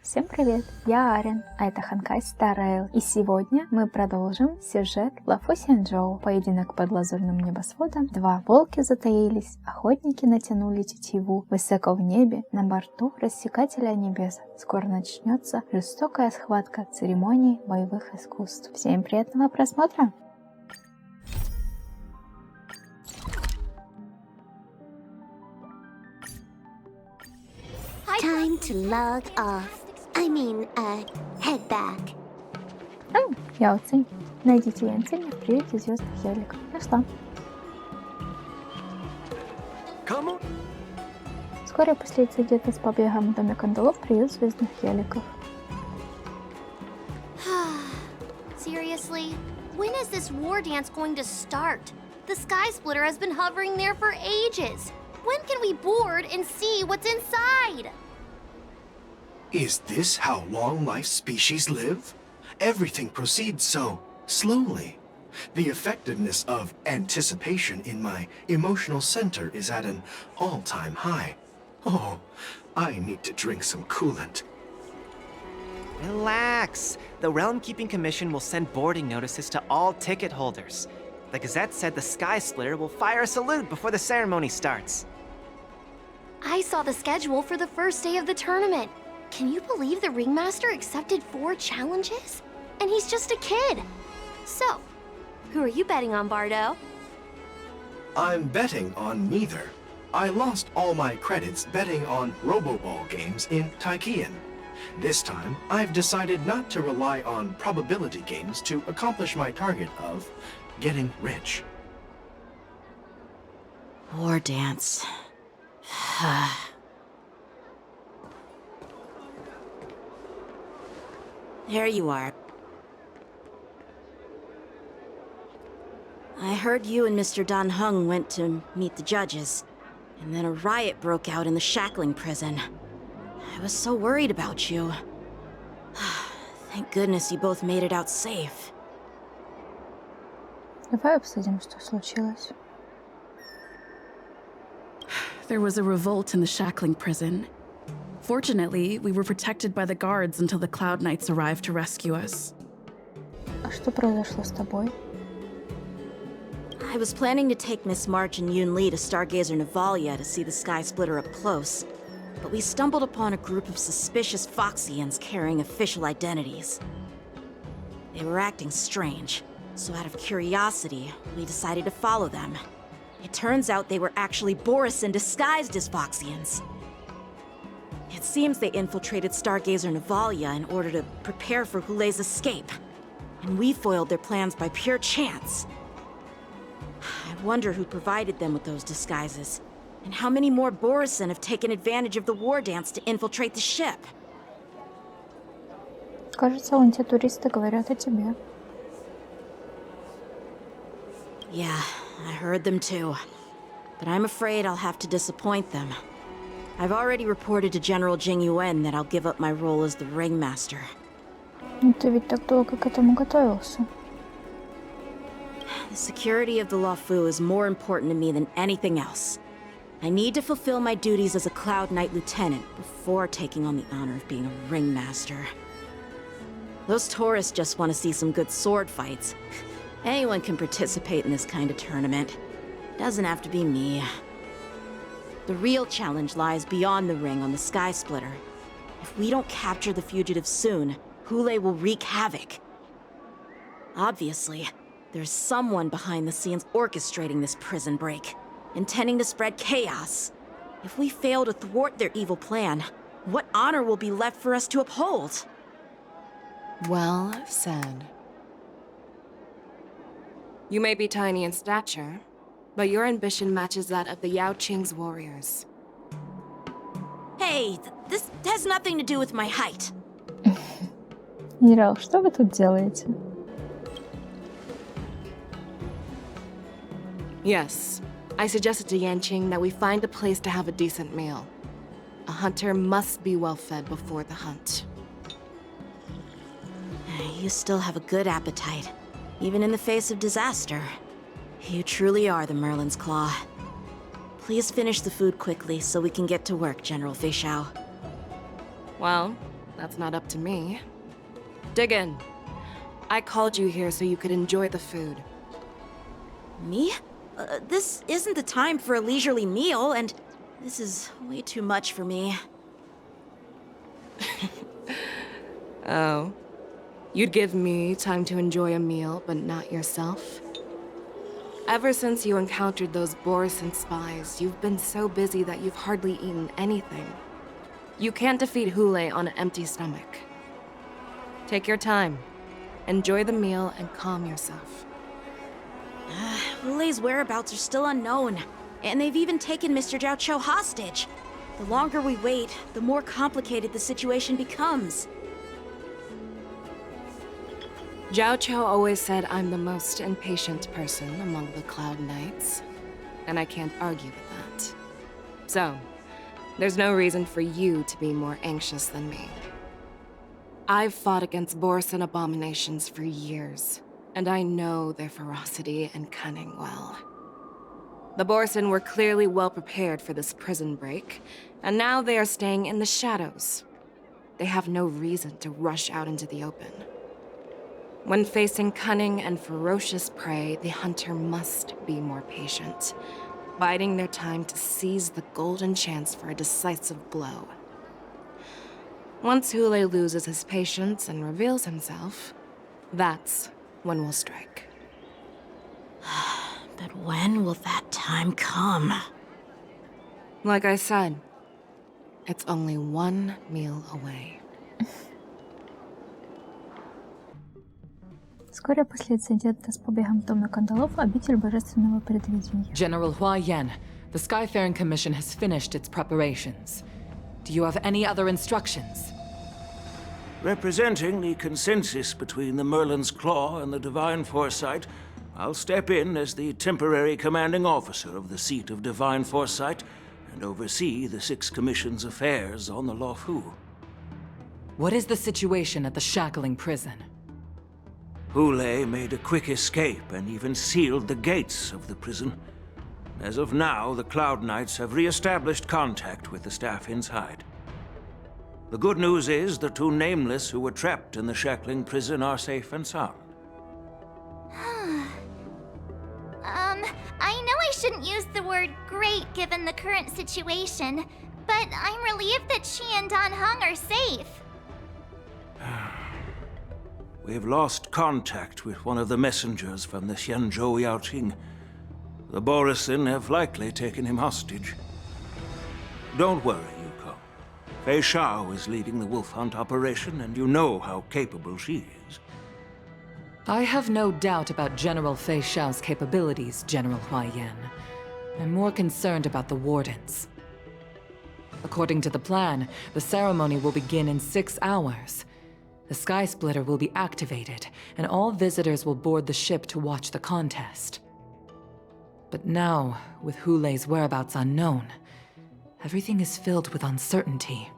Всем привет, я Арен, а это honkaistarrail, и сегодня мы продолжим сюжет Лофу Сяньчжоу «Поединок под лазурным небосводом 2». Волки затаились, охотники натянули тетиву, высоко в небе, на борту рассекателя небес. Скоро начнется жестокая схватка церемонии боевых искусств. Всем приятного просмотра! Time to log off. Head back. Я оценю. Найдите Янцинь в приюте звездных яликов. Нашла. Вскоре после инцидента с побегом в доме кандалов приют звездных яликов. Seriously? When is this war dance going to start? The sky splitter has been hovering there for ages. When can we board and see what's inside? Is this how long-life species live? Everything proceeds so slowly. The effectiveness of anticipation in my emotional center is at an all-time high. Oh, I need to drink some coolant. Relax. The Realm Keeping Commission will send boarding notices to all ticket holders. The Gazette said the Sky Splitter will fire a salute before the ceremony starts. I saw the schedule for the first day of the tournament. Can you believe the ringmaster accepted 4 challenges? And he's just a kid. So, who are you betting on, Bardo? I'm betting on neither. I lost all my credits betting on Roboball games in Taikian. This time, I've decided not to rely on probability games to accomplish my target of getting rich. War dance. There you are. I heard you and Mr. Dan Heng went to meet the judges, and then a riot broke out in the shackling prison. I was so worried about you. Thank goodness you both made it out safe. Давай обсудим, что случилось. There was a revolt in the shackling prison. Fortunately, we were protected by the guards until the Cloud Knights arrived to rescue us. А что произошло с тобой? I was planning to take Miss March and Yun Li to Stargazer Navalia to see the Sky Splitter up close, but we stumbled upon a group of suspicious Foxians carrying official identities. They were acting strange, so out of curiosity, we decided to follow them. It turns out they were actually Borisin disguised as Foxians. It seems they infiltrated Stargazer Navalia in order to prepare for Hulei's escape, and we foiled their plans by pure chance. I wonder who provided them with those disguises, and how many more Borisin have taken advantage of the war dance to infiltrate the ship. Кажется, вон те туристы говорят о тебе. Yeah, I heard them too. But I'm afraid I'll have to disappoint them. I've already reported to General ЦзинЮань that I'll give up my role as the ringmaster. Ну ты ведь так долго к этому готовился. The security of the Lawfu is more important to me than anything else. I need to fulfill my duties as a Cloud Knight Lieutenant before taking on the honor of being a ringmaster. Those tourists just want to see some good sword fights. Anyone can participate in this kind of tournament. Doesn't have to be me. The real challenge lies beyond the ring on the Sky Splitter. If we don't capture the fugitives soon, Hulei will wreak havoc. Obviously, there's someone behind the scenes orchestrating this prison break, intending to spread chaos. If we fail to thwart their evil plan, what honor will be left for us to uphold? Well said. You may be tiny in stature, but your ambition matches that of the Yao Qing's warriors. Hey, this has nothing to do with my height. Генерал, что вы тут делаете? Yes, I suggested to Yanqing that we find a place to have a decent meal. A hunter must be well fed before the hunt. You still have a good appetite, even in the face of disaster. You truly are the Merlin's Claw. Please finish the food quickly so we can get to work, General Feixiao. Well, that's not up to me. Dig in. I called you here so you could enjoy the food. Me? This isn't the time for a leisurely meal, and this is way too much for me. Oh. You'd give me time to enjoy a meal, but not yourself? Ever since you encountered those Borison spies, you've been so busy that you've hardly eaten anything. You can't defeat Hulei on an empty stomach. Take your time. Enjoy the meal and calm yourself. Hulei's whereabouts are still unknown, and they've even taken Mr. Zhao hostage. The longer we wait, the more complicated the situation becomes. Zhao always said I'm the most impatient person among the Cloud Knights, and I can't argue with that. So, there's no reason for you to be more anxious than me. I've fought against Borison abominations for years, and I know their ferocity and cunning well. The Borison were clearly well prepared for this prison break, and now they are staying in the shadows. They have no reason to rush out into the open. When facing cunning and ferocious prey, the hunter must be more patient, biding their time to seize the golden chance for a decisive blow. Once Hulei loses his patience and reveals himself, that's when we'll strike. But when will that time come? Like I said, it's only one meal away. Вскоре после инцидента с побегом Томи Кандалов обитель божественного предвидения. General Huaiyan, the Skyfaring Commission has finished its preparations. Do you have any other instructions? Representing the consensus between the Merlin's Claw and the Divine Foresight, I'll step in as the temporary commanding officer of the seat of Divine Foresight and oversee the Six Commission's affairs on the Lofu. What is the situation at the shackling prison? Hulei made a quick escape and even sealed the gates of the prison. As of now, the Cloud Knights have re-established contact with the staff inside. The good news is the two Nameless who were trapped in the shackling prison are safe and sound. I know I shouldn't use the word great given the current situation, but I'm relieved that she and Don Hung are safe. We've lost contact with one of the messengers from the Xianzhou Yaoqing. The Borison have likely taken him hostage. Don't worry, Yuko. Feixiao is leading the wolf hunt operation, and you know how capable she is. I have no doubt about General Feixiao's capabilities, General Huaiyan. I'm more concerned about the Wardens. According to the plan, the ceremony will begin in 6 hours. The Sky Splitter will be activated, and all visitors will board the ship to watch the contest. But now, with Hulei's whereabouts unknown, everything is filled with uncertainty.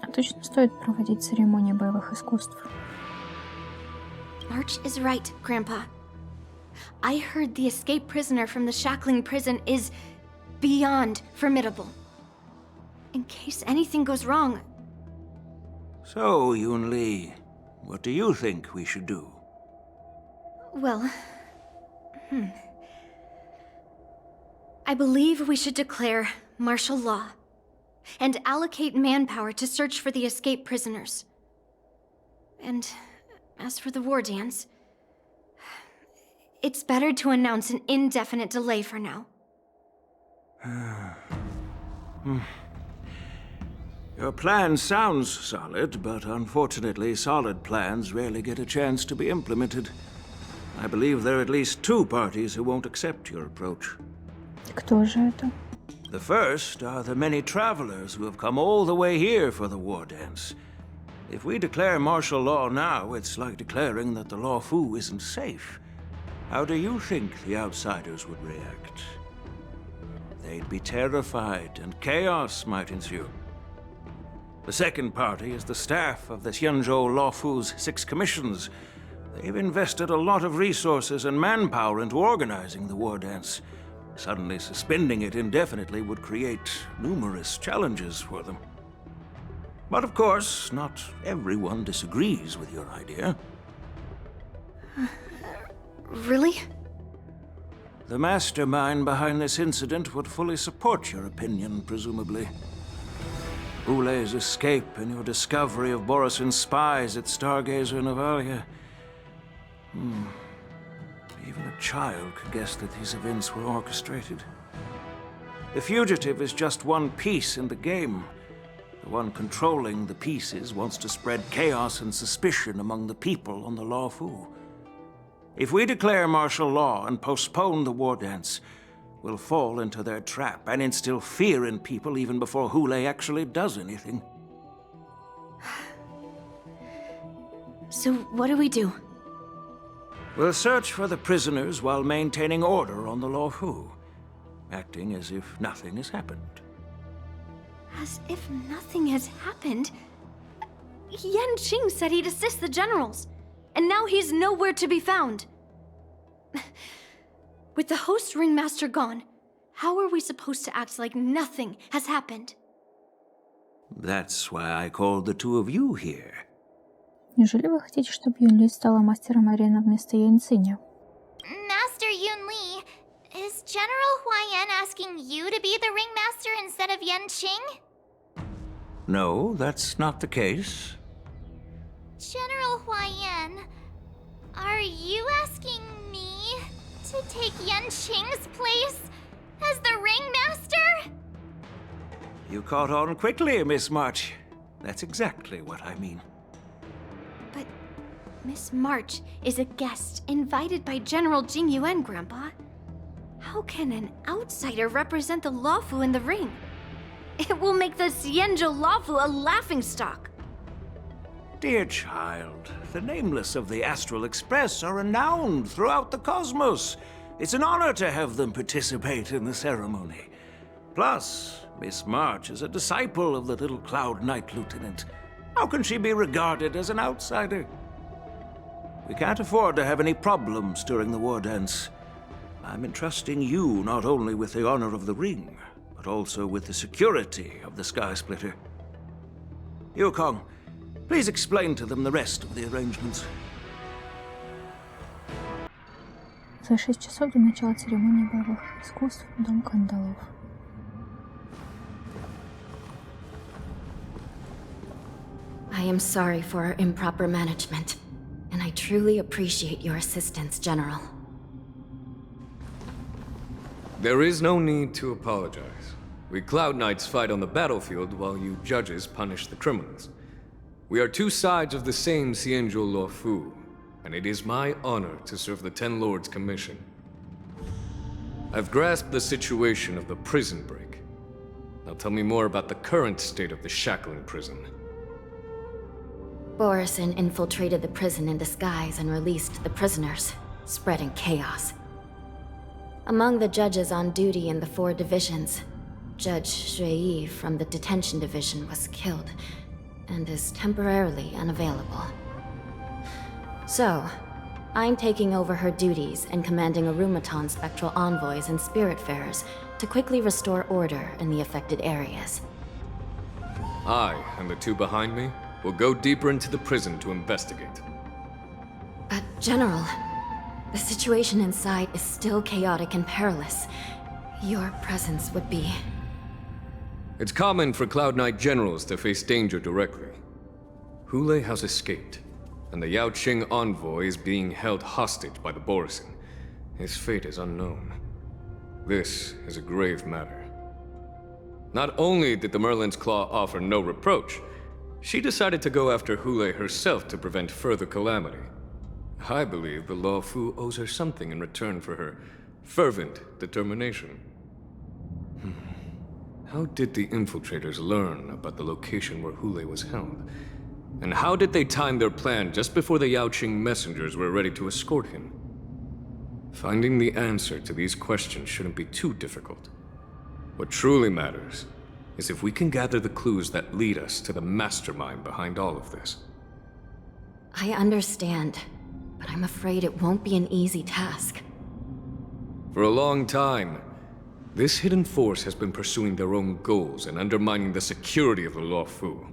А точно стоит проводить церемонии боевых искусств? March is right, Grandpa. I heard the escaped prisoner from the shackling prison is beyond formidable. In case anything goes wrong... So, Yun-Li, what do you think we should do? Well... I believe we should declare martial law and allocate manpower to search for the escaped prisoners. And as for the war dance, it's better to announce an indefinite delay for now. Your plan sounds solid, but unfortunately solid plans rarely get a chance to be implemented. I believe there are at least 2 parties who won't accept your approach. Кто же это? The first are the many travelers who have come all the way here for the war dance. If we declare martial law now, it's like declaring that the Lawfu isn't safe. How do you think the outsiders would react? They'd be terrified, and chaos might ensue. The second party is the staff of the Xianzhou Lawfu's 6 commissions. They've invested a lot of resources and manpower into organizing the war dance. Suddenly suspending it indefinitely would create numerous challenges for them. But of course, not everyone disagrees with your idea. Really? The mastermind behind this incident would fully support your opinion, presumably. Hulei's escape and your discovery of Borison's spies at Stargazer Navalia. Even a child could guess that these events were orchestrated. The fugitive is just one piece in the game. The one controlling the pieces wants to spread chaos and suspicion among the people on the Lawfu. If we declare martial law and postpone the war dance, we'll fall into their trap and instill fear in people even before Hulei actually does anything. So what do we do? We'll search for the prisoners while maintaining order on the Lawfu, acting as if nothing has happened. As if nothing has happened? Yanqing said he'd assist the generals, and now he's nowhere to be found. With the host ringmaster gone, how are we supposed to act like nothing has happened? That's why I called the two of you here. Неужели вы хотите, чтобы Юнли стала мастером арены вместо Яньциня? Master Yunli, is General Huaiyan asking you to be the ringmaster instead of Yanqing? No, that's not the case. General Huaiyan, are you asking me to take Yanqing's place as the ringmaster? You caught on quickly, Miss March. That's exactly what I mean. But Miss March is a guest invited by General Jing-Yuan, Grandpa. How can an outsider represent the Lawfu in the ring? It will make the Xianzhou Lawfu a laughingstock. Dear child, the nameless of the Astral Express are renowned throughout the cosmos. It's an honor to have them participate in the ceremony. Plus, Miss March is a disciple of the little Cloud Knight Lieutenant. How can she be regarded as an outsider? We can't afford to have any problems during the war dance. I'm entrusting you not only with the honor of the ring, but also with the security of the Sky Splitter. Yukong, please explain to them the rest of the arrangements. За 6 часов до начала церемонии боевых искусств Дом кандалов. I am sorry for our improper management, and I truly appreciate your assistance, General. There is no need to apologize. We Cloud Knights fight on the battlefield while you judges punish the criminals. We are two sides of the same Xianzhou Lawfu, and it is my honor to serve the Ten Lords' commission. I've grasped the situation of the prison break. Now tell me more about the current state of the shackling prison. Borison infiltrated the prison in disguise and released the prisoners, spreading chaos. Among the judges on duty in the 4 divisions, Judge Shuэi from the detention division was killed and is temporarily unavailable. So, I'm taking over her duties and commanding Arumaton spectral envoys and spiritfarers to quickly restore order in the affected areas. I and the two behind me will go deeper into the prison to investigate. But, General, the situation inside is still chaotic and perilous. Your presence would be... It's common for Cloud Knight generals to face danger directly. Hulei has escaped, and the Yaoqing envoy is being held hostage by the Borison. His fate is unknown. This is a grave matter. Not only did the Merlin's Claw offer no reproach, she decided to go after Hulei herself to prevent further calamity. I believe the Lawfu owes her something in return for her fervent determination. How did the infiltrators learn about the location where Hulei was held? And how did they time their plan just before the Yaoqing messengers were ready to escort him? Finding the answer to these questions shouldn't be too difficult. What truly matters is if we can gather the clues that lead us to the mastermind behind all of this. I understand, but I'm afraid it won't be an easy task. For a long time, this hidden force has been pursuing their own goals and undermining the security of the Lawfu.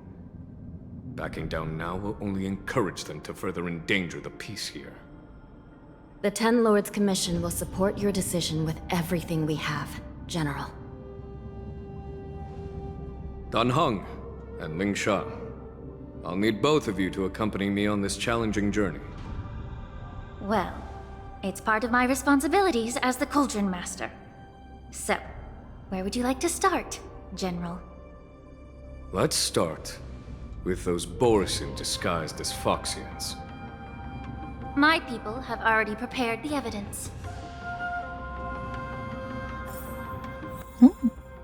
Backing down now will only encourage them to further endanger the peace here. The Ten Lords Commission will support your decision with everything we have, General. Dan Heng and Ling Sha, I'll need both of you to accompany me on this challenging journey. Well, it's part of my responsibilities as the Cauldron Master. So, where would you like to start, General? Let's start with those Borisin disguised as Foxians. My people have already prepared the evidence.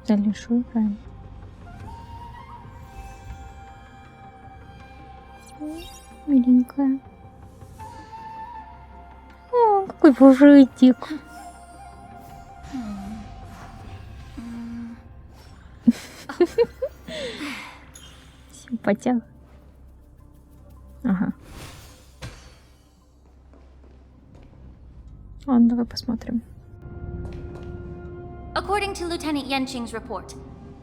Дальнейший экран. Миленькая. О, какой пушистик. Симпатяк. Ага. Ладно, давай посмотрим. According to Lieutenant Yenqing's report,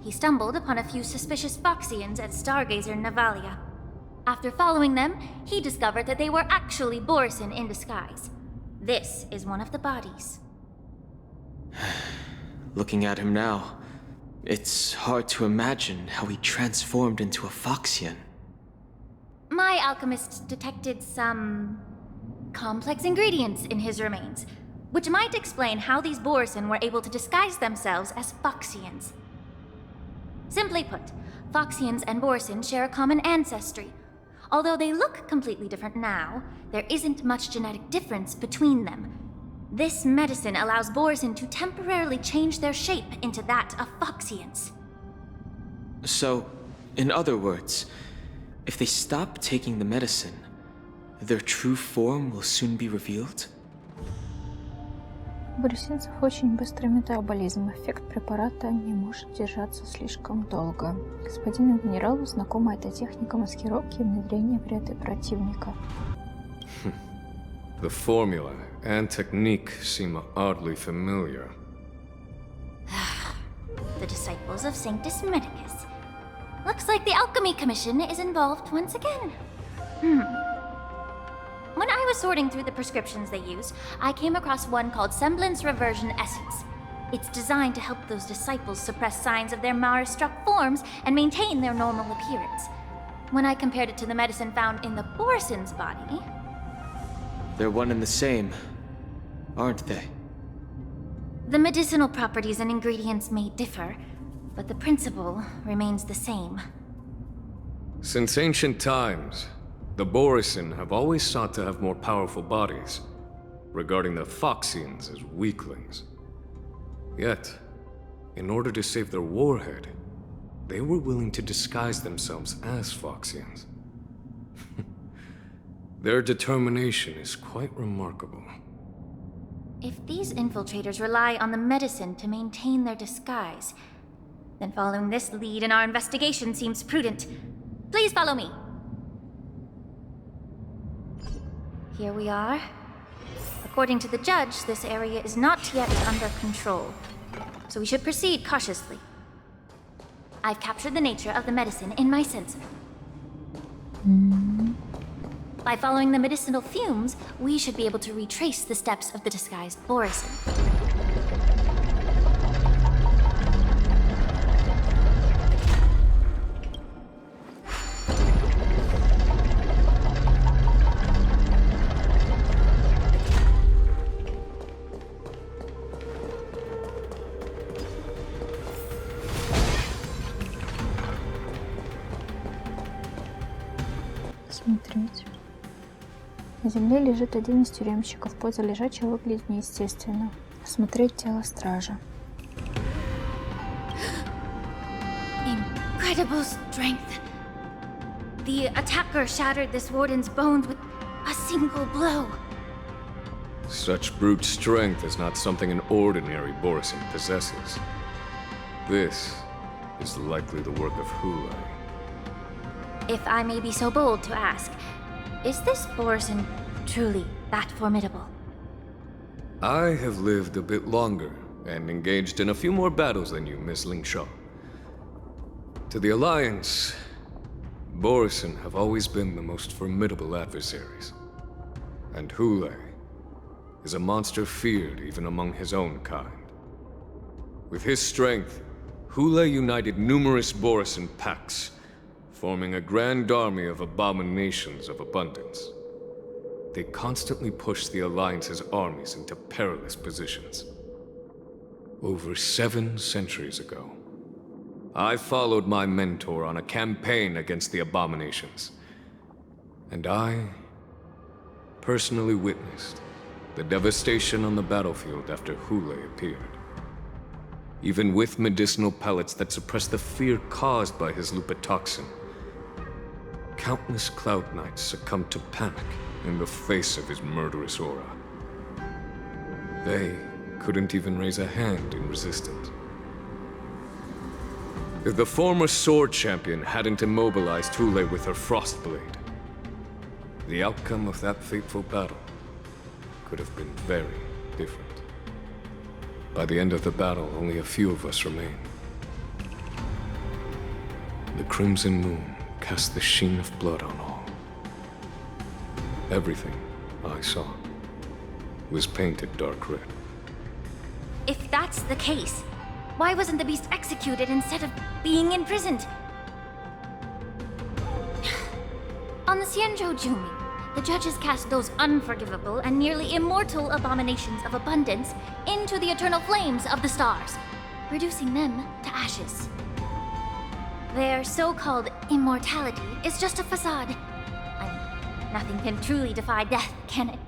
he stumbled upon a few suspicious Foxians at Stargazer Navalia. After following them, he discovered that they were actually Borisin in disguise. This is one of the bodies. Looking at him now, it's hard to imagine how he transformed into a Foxian. My alchemists detected some complex ingredients in his remains, which might explain how these Borisin were able to disguise themselves as Foxians. Simply put, Foxians and Borisin share a common ancestry. Although they look completely different now, there isn't much genetic difference between them. This medicine allows Borisin to temporarily change their shape into that of Foxians. So, in other words, if they stop taking the medicine, their true form will soon be revealed? У борисинцев очень быстрый метаболизм. Эффект препарата не может держаться слишком долго. Господину генералу знакома эта техника маскировки и внедрения в ряды противника. The formula and technique seem oddly familiar. The disciples of Sanctus Medicus. Looks like the Alchemy Commission is involved once again. When I was sorting through the prescriptions they use, I came across one called Semblance Reversion Essence. It's designed to help those disciples suppress signs of their Mara-struck forms and maintain their normal appearance. When I compared it to the medicine found in the Borisin's body... They're one and the same, aren't they? The medicinal properties and ingredients may differ, but the principle remains the same. Since ancient times, the Borisin have always sought to have more powerful bodies, regarding the Foxians as weaklings. Yet, in order to save their warhead, they were willing to disguise themselves as Foxians. Their determination is quite remarkable. If these infiltrators rely on the medicine to maintain their disguise, then following this lead in our investigation seems prudent. Please follow me. Here we are. According to the judge, this area is not yet under control, so we should proceed cautiously. I've captured the nature of the medicine in my sensor. By following the medicinal fumes, we should be able to retrace the steps of the disguised Borisin. Смотреть. На земле лежит один из тюремщиков. Поза лежачего выглядит неестественно. Осмотреть тело стража. Incredible strength. The attacker shattered this warden's bones with a single blow. Such brute strength is not something an ordinary Borisin possesses. This is likely the work of Hulei. If I may be so bold to ask, is this Borisin truly that formidable? I have lived a bit longer and engaged in a few more battles than you, Miss Ling Sha. To the Alliance, Borisin have always been the most formidable adversaries. And Hule is a monster feared even among his own kind. With his strength, Hule united numerous Borisin packs, forming a grand army of abominations of abundance. They constantly push the Alliance's armies into perilous positions. Over 7 centuries ago, I followed my mentor on a campaign against the abominations. And I personally witnessed the devastation on the battlefield after Hule appeared. Even with medicinal pellets that suppress the fear caused by his lupitoxin, countless Cloud Knights succumbed to panic in the face of his murderous aura. They couldn't even raise a hand in resistance. If the former sword champion hadn't immobilized Hule with her frost blade, the outcome of that fateful battle could have been very different. By the end of the battle, only a few of us remained. The crimson moon cast the sheen of blood on all. Everything I saw was painted dark red. If that's the case, why wasn't the beast executed instead of being imprisoned? On the Xianzhou Jumi, the judges cast those unforgivable and nearly immortal abominations of abundance into the eternal flames of the stars, reducing them to ashes. Their so-called immortality is just a facade. Nothing can truly defy death, can it?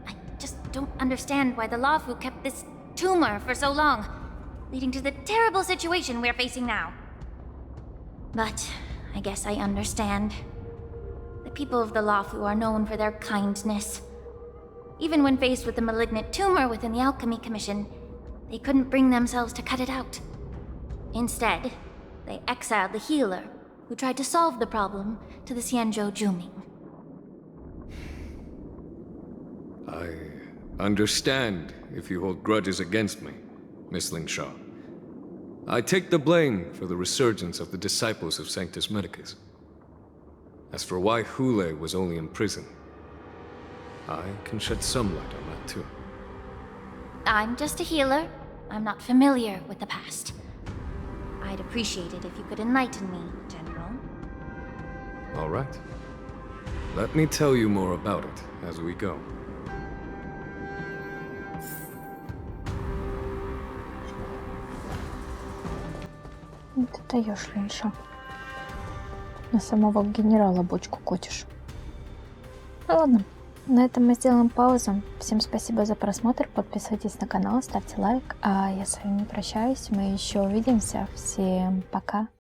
I just don't understand why the Lawfu kept this tumor for so long, leading to the terrible situation we're facing now. But I guess I understand. The people of the Lawfu are known for their kindness. Even when faced with the malignant tumor within the Alchemy Commission, they couldn't bring themselves to cut it out. Instead, they exiled the healer, who tried to solve the problem, to the Xianzhou Jumi. I understand if you hold grudges against me, Miss Lingshaw. I take the blame for the resurgence of the disciples of Sanctus Medicus. As for why Hule was only in prison, I can shed some light on that too. I'm just a healer. I'm not familiar with the past. I'd appreciate it if you could enlighten me, General. All right. Let me tell you more about it as we go. Ты даешь, Линша. На самого генерала бочку котишь. Ну ладно, на этом мы сделаем паузу. Всем спасибо за просмотр, подписывайтесь на канал, ставьте лайк. А я с вами прощаюсь, мы еще увидимся. Всем пока.